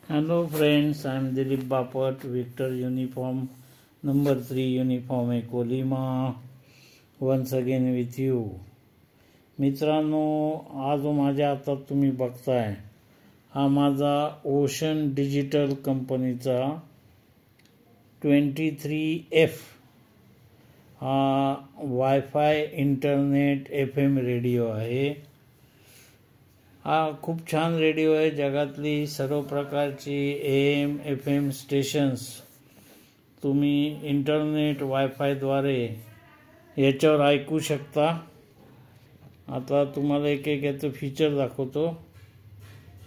Hello friends, I am Dilip Bapat, Victor Uniform number 3 Uniform Echo Lima, once again with you. मित्रांनो, आज माझ्या हातात तुम्ही बघताय हा माझा ओशन डिजिटल कंपनीचा 23F हा वायफाय इंटरनेट FM रेडिओ आहे। हा खूप छान रेडिओ आहे। जगातली सर्व प्रकारची AM FM स्टेशन्स तुम्ही इंटरनेट वायफायद्वारे याच्यावर ऐकू शकता। आता तुम्हाला एक एक याचं फीचर दाखवतो।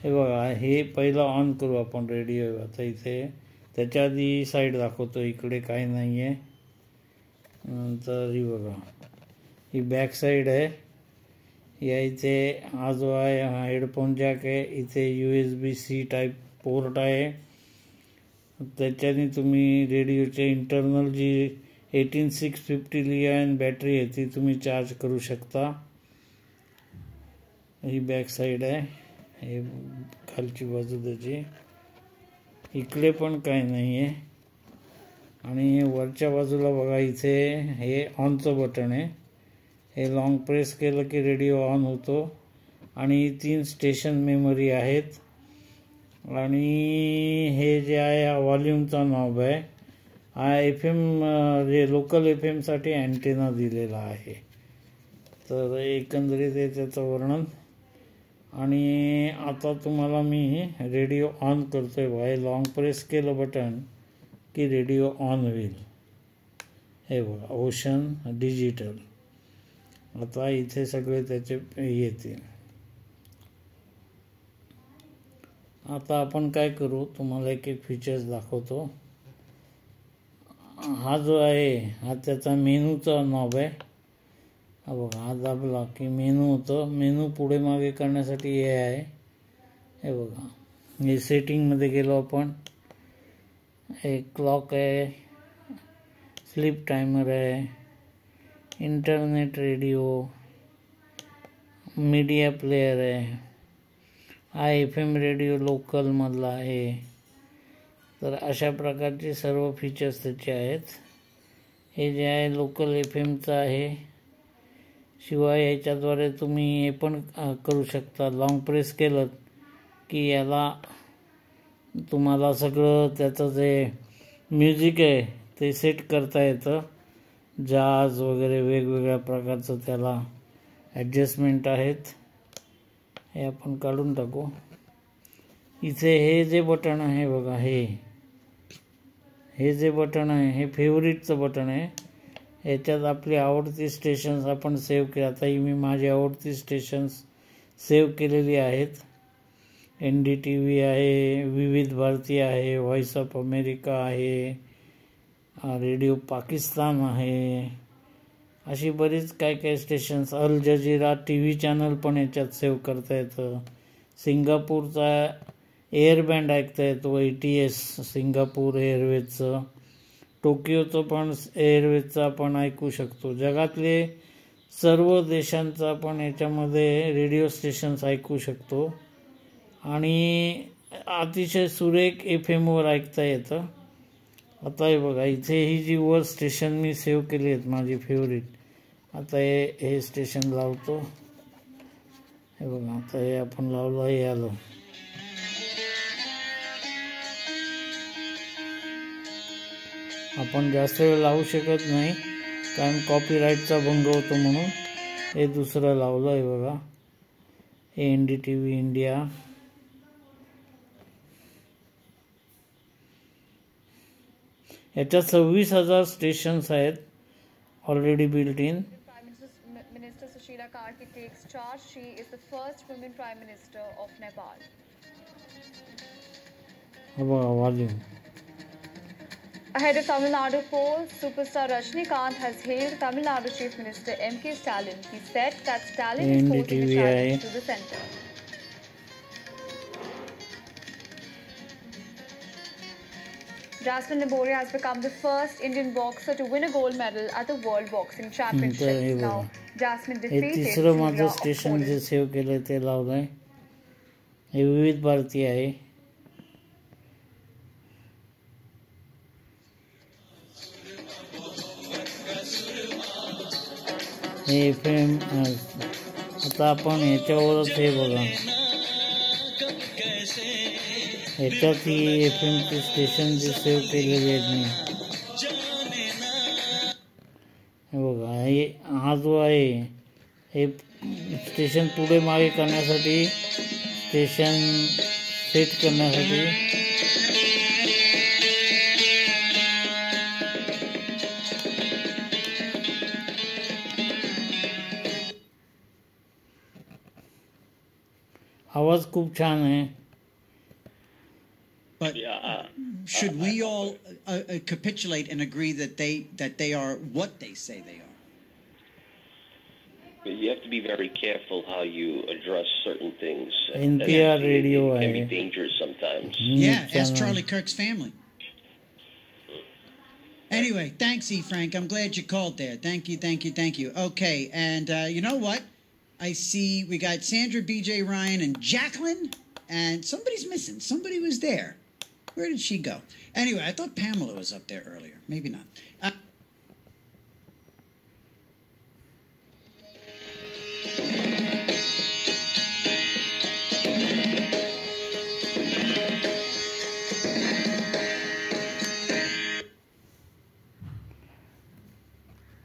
हे बघा, हे पहिला ऑन करू आपण रेडिओ। आता इथे त्याच्या आधी साईड दाखवतो, इकडे काही नाही आहे। नंतर ही बघा, ही बॅक साईड आहे। या इथे हा जो आहे हा हेडफोन जॅक आहे। इथे USB-C टाईप पोर्ट आहे। त्याच्याने तुम्ही रेडिओचे इंटरनल जी 18650 लिआयन बॅटरी आहे ती तुम्ही चार्ज करू शकता। ही बॅक साईड आहे, हे खालची बाजू त्याची। इकडे पण काही नाही आहे। आणि वरच्या बाजूला बघा, इथे हे ऑनचं बटन आहे। हे लॉन्ग प्रेस केलं की रेडिओ ऑन होतो। आणि 3 स्टेशन मेमरी आहेत। आणि हे जे आहे हा व्हॉल्यूमचा नॉब आहे। हा FM जे लोकल FM साठी अँटेना दिलेला आहे। तर एकंदरीत हे त्याचं वर्णन। आणि आता तुम्हाला मी रेडिओ ऑन करतोय बघा, हे लॉन्ग प्रेस केलं बटन की रेडिओ ऑन होईल। हे बघा, ओशन डिजिटल। आता इथे सगळे त्याचे येतील। आता आपण काय करू, तुम्हाला एक एक फीचर्स दाखवतो। हा जो आहे हा त्याचा मेनूचा नॉब आहे। हा बघा, हा दाबला की मेनू होतं। मेनू पुढे मागे करण्यासाठी हे आहे। हे बघा, हे सेटिंगमध्ये गेलो आपण। एक क्लॉक आहे, स्लीप टायमर आहे, इंटरनेट रेडिओ, मीडिया प्लेयर आहे, हा FM रेडिओ लोकल मधला आहे। तर अशा प्रकारचे सर्व फीचर्स त्याचे आहेत। हे जे आहे लोकल FMचं आहे। शिवाय याच्याद्वारे तुम्ही हे पण करू शकता, लॉन्ग प्रेस केलं की याला तुम्हाला सगळं त्याचं जे म्युझिक आहे ते सेट करता येतं। जाज वगैरे वेगवेगळ्या प्रकारचं त्याला ॲडजस्टमेंट आहेत। हे आपण काढून टाकू। इथे हे जे बटन आहे बघा, हे जे बटन आहे हे फेवरेटचं बटन आहे। याच्यात आपली आवडती स्टेशन्स आपण सेव्ह केली। आता ही मी माझी आवडती स्टेशन्स सेव्ह केलेली आहेत। NDTV आहे, विविध भारती आहे, व्हॉइस ऑफ अमेरिका आहे, रेडिओ पाकिस्तान आहे। अशी बरीच काय स्टेशन्स, अल जजीरा TV चॅनल पण याच्यात सेव्ह करता येतं। सिंगापूरचा एअर बँड ऐकता येतो, ATS सिंगापूर एअरवेजचं। टोकियोचं पण एअरवेजचं आपण ऐकू शकतो। जगातले सर्व देशांचं आपण याच्यामध्ये रेडिओ स्टेशन्स ऐकू शकतो। आणि अतिशय सुरेख FM वर ऐकता येतं। आता हे बघा, इथे ही जी वर स्टेशन मी सेव्ह केली आहेत माझी फेवरेट। आता हे स्टेशन लावतो। हे बघा, आता हे आपण लावलं, हे आलं। आपण जास्त वेळ लावू शकत नाही कारण कॉपीराईटचा भंग होतो म्हणून। हे दुसरं लावलं आहे बघा, हे NDTV इंडिया। याच्यात 26,000 स्टेशन्स आहेत already built in. Minister Sushila Karki takes charge. She is the first woman Prime Minister of Nepal. Ahead of Tamil Nadu poll, superstar Rajinikanth has hailed Tamil Nadu Chief Minister M.K. Stalin. He said that Stalin is posing a challenge to the centre. Jasmine Laboria has become the first Indian boxer to win a gold medal at the World Boxing Championships. Now, Jasmine defeated तिसरं माझं station जे save केलं ते लावलंय। हे विविध भारती आहे। हे FM आता आपण याच्यावरच हे बघा, याच्यात ही FM स्टेशन जे सेव्ह केलेली आहेत मी, हे बघा. हा जो आहे हे स्टेशन पुढे मागे करण्यासाठी, स्टेशन सेट करण्यासाठी आवाज खूप छान आहे. But should we all capitulate and agree that they are what they say they are? But you have to be very careful how you address certain things. NPR radio can be dangerous sometimes. Yeah, ask Charlie Kirk's family. Anyway, thanks, E. Frank. I'm glad you called there. Thank you. Okay, and you know what? I see we got Sandra, BJ, Ryan, and Jacqueline, and somebody's missing. Somebody was there. Where did she go? Anyway, I thought Pamela was up there earlier. Maybe not.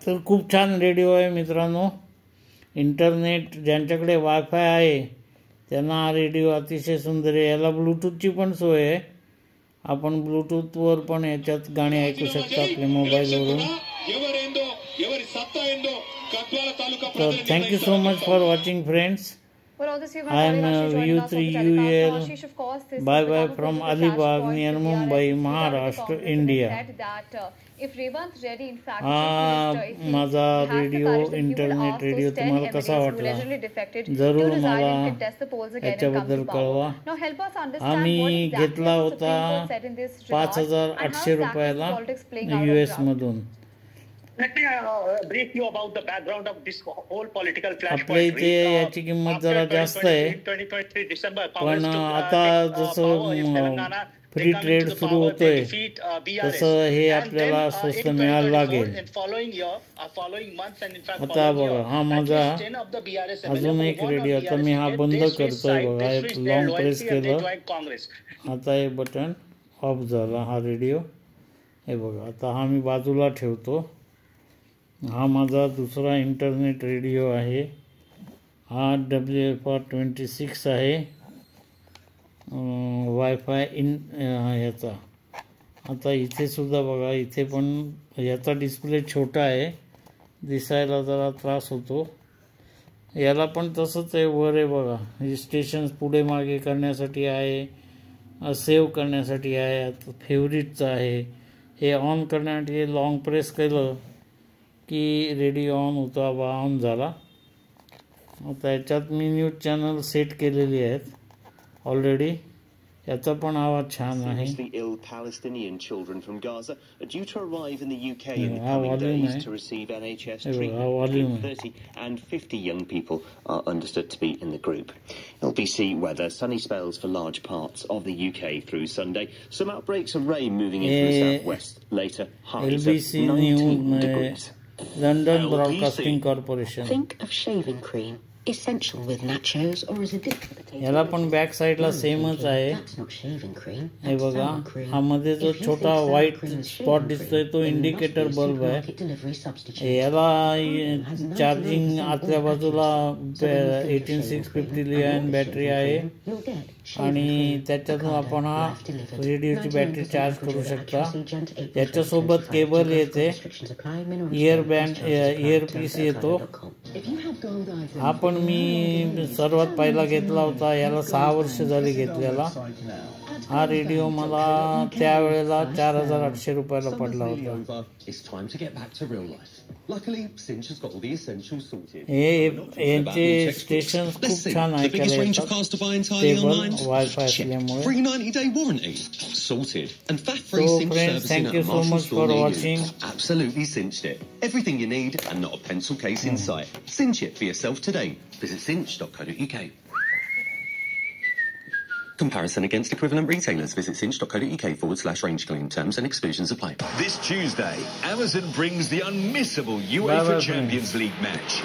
तर खूप छान radio आहे मित्रांनो. Internet ज्यांच्याकडे wifi आहे त्यांना हा radio अतिशय सुंदर आहे. याला ब्लूटूथची पण सोय आहे. आपण ब्लूटूथवर पण याच्यात गाणी ऐकू शकता आपल्या मोबाईलवरून. तर thank you so much for watching friends. I am VU3UL. Bye bye from Alibag near Mumbai, Maharashtra, India. माझा रेडिओ, इंटरनेट रेडिओ तुम्हाला कसा वाटला जरूर मला याच्याबद्दल कळवा. आम्ही घेतला होता 5,800 रुपयाला US मधून. Let me brief you about the background of this whole political flashpoint. आपल्या इथे याची किंमत जरा जास्त आहे, पण आता जसं फ्री ट्रेड सुरू होतोय तसं हे आपल्याला स्वस्त मिळायला लागेल. आता बघा हा माझा अजून एक रेडिओ. आता मी हा बंद करतोय बघा. लॉंग प्रेस केलं, आता हे बटन ऑफ झाला हा रेडिओ. हे बघा आता हा मी बाजूला ठेवतो. हा माझा दुसरा इंटरनेट रेडिओ आहे. हा WFR26 आहे, वायफाय ह्याचा. आता इथे सुद्धा बघा, इथे पण याचा डिस्प्ले छोटा आहे, दिसायला जरा त्रास होतो. याला पण तसंच आहे, वर आहे बघा. हे स्टेशन पुढे मागे करण्यासाठी आहे, सेव्ह करण्यासाठी आहे. आता फेवरिटचं आहे. हे ऑन करण्यासाठी लॉंग प्रेस केलं की रेडिओ ऑन होता, ऑन झाला. आता याच्यात मी न्यूज चॅनल सेट केलेली आहेत ऑलरेडी. याचा पण आवाज छान आहे. ill Palestinian children from Gaza are due to arrive in the UK in the coming days to receive NHS treatment. 30 and 50 young people are understood to be in the group. LBC weather, sunny spells for large parts of the UK through Sunday. Some outbreaks of rain moving into the southwest later. Highs of 19 degrees. London Broadcasting Corporation. Think of shaving cream. Essential with nachos or as a dip for potato. याला पण back साइडला सेमच आहे. हे बघा, हा मध्ये जो छोटा व्हाईट स्पॉट दिसतोय तो इंडिकेटर बल्ब आहे. याला चार्जिंग आतल्या बाजूला 18650 लिआयन बॅटरी आहे आणि त्याच्यातून आपण हा रेडिओची बॅटरी चार्ज करू शकता. याच्यासोबत केबल येते, इयर पीस येतो. हा पण मी सर्वात पहिला घेतला होता, याला 6 वर्ष झाली घेतलेला. हा रेडिओ मला त्यावेळेला 4,800 रुपयाला पडला होता. हे यांचे स्टेशन खूप छान ऐकायला येतात, स्टेबल वायफाय असल्यामुळे. So friends, thank you so much for watching. Absolutely cinched it. Everything you need and not a pencil case in sight. Cinch it for yourself today. Visit cinch.co.uk. comparison against equivalent retailers. Visit cinch.co.uk/range claim. Terms and exclusions apply. This Tuesday, Amazon brings the unmissable UEFA Champions League match.